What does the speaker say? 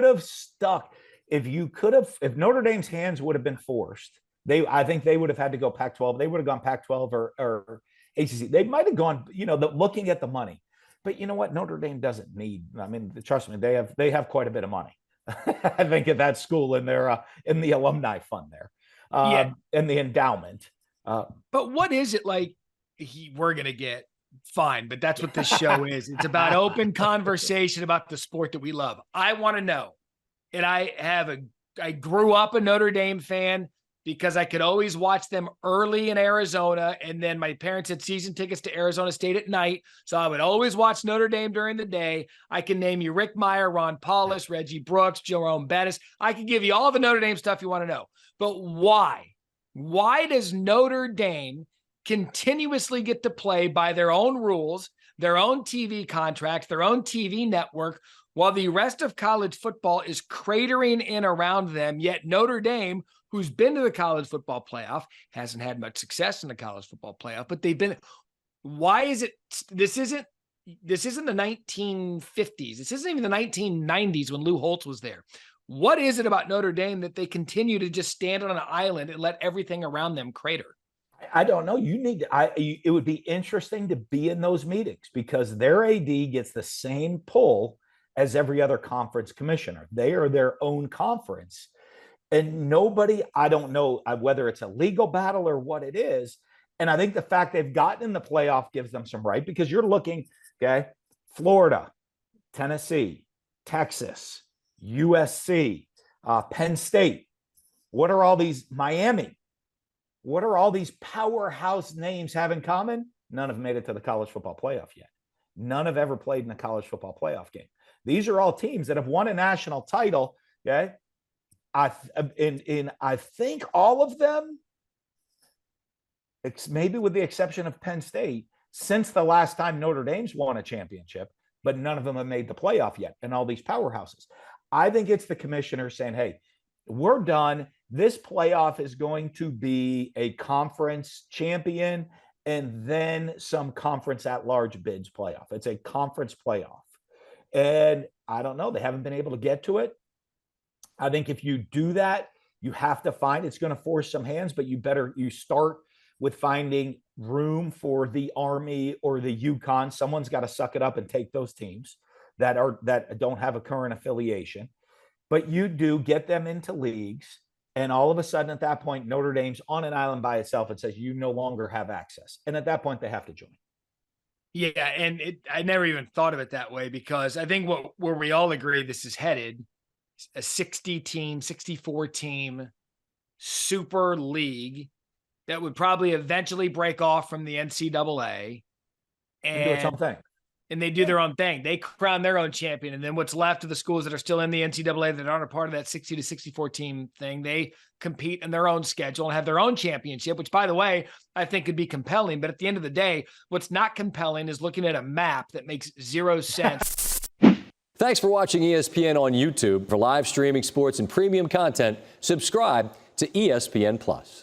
have stuck, if Notre Dame's hands would have been forced, I think they would have had to go Pac-12. They would have gone Pac-12 or ACC. They might have gone, looking at the money. But you know what? Notre Dame doesn't need. I mean, trust me, they have quite a bit of money. I think at that school in the alumni fund there, and the endowment. But what is it like? We're gonna get fine, but that's what this show is. It's about open conversation about the sport that we love. I want to know, and I grew up a Notre Dame fan because I could always watch them early in Arizona. And then my parents had season tickets to Arizona State at night. So I would always watch Notre Dame during the day. I can name you Rick Meyer, Ron Paulus, Reggie Brooks, Jerome Bettis. I can give you all the Notre Dame stuff you want to know. But why? Why does Notre Dame continuously get to play by their own rules, their own TV contracts, their own TV network, while the rest of college football is cratering in around them? Yet Notre Dame, who's been to the college football playoff, hasn't had much success in the college football playoff, but they've been. Why is it? This isn't the 1950s. This isn't even the 1990s when Lou Holtz was there. What is it about Notre Dame that they continue to just stand on an island and let everything around them crater? I don't know. It would be interesting to be in those meetings because their AD gets the same pull as every other conference commissioner. They are their own conference. And nobody, I don't know whether it's a legal battle or what it is. And I think the fact they've gotten in the playoff gives them some right, because you're looking, okay, Florida, Tennessee, Texas, USC, Penn State. What are all these, Miami? What are all these powerhouse names have in common? None have made it to the college football playoff yet. None have ever played in a college football playoff game. These are all teams that have won a national title, okay? I think all of them, maybe with the exception of Penn State, since the last time Notre Dame's won a championship, but none of them have made the playoff yet, and all these powerhouses. I think it's the commissioner saying, hey, we're done. This playoff is going to be a conference champion and then some conference at-large bids playoff. It's a conference playoff. And I don't know. They haven't been able to get to it. I think if you do that, you have to it's going to force some hands, but you start with finding room for the Army or the UConn. Someone's got to suck it up and take those teams that don't have a current affiliation. But you do get them into leagues, and all of a sudden at that point, Notre Dame's on an island by itself and says you no longer have access. And at that point, they have to join. Yeah, and I never even thought of it that way, because I think where we all agree this is headed, a 60-team, 64-team super league that would probably eventually break off from the NCAA and do its own thing. And they do their own thing. They crown their own champion. And then what's left of the schools that are still in the NCAA that aren't a part of that 60 to 64 team thing, they compete in their own schedule and have their own championship, which, by the way, I think could be compelling. But at the end of the day, what's not compelling is looking at a map that makes zero sense. Thanks for watching ESPN on YouTube. For live streaming sports and premium content, subscribe to ESPN+.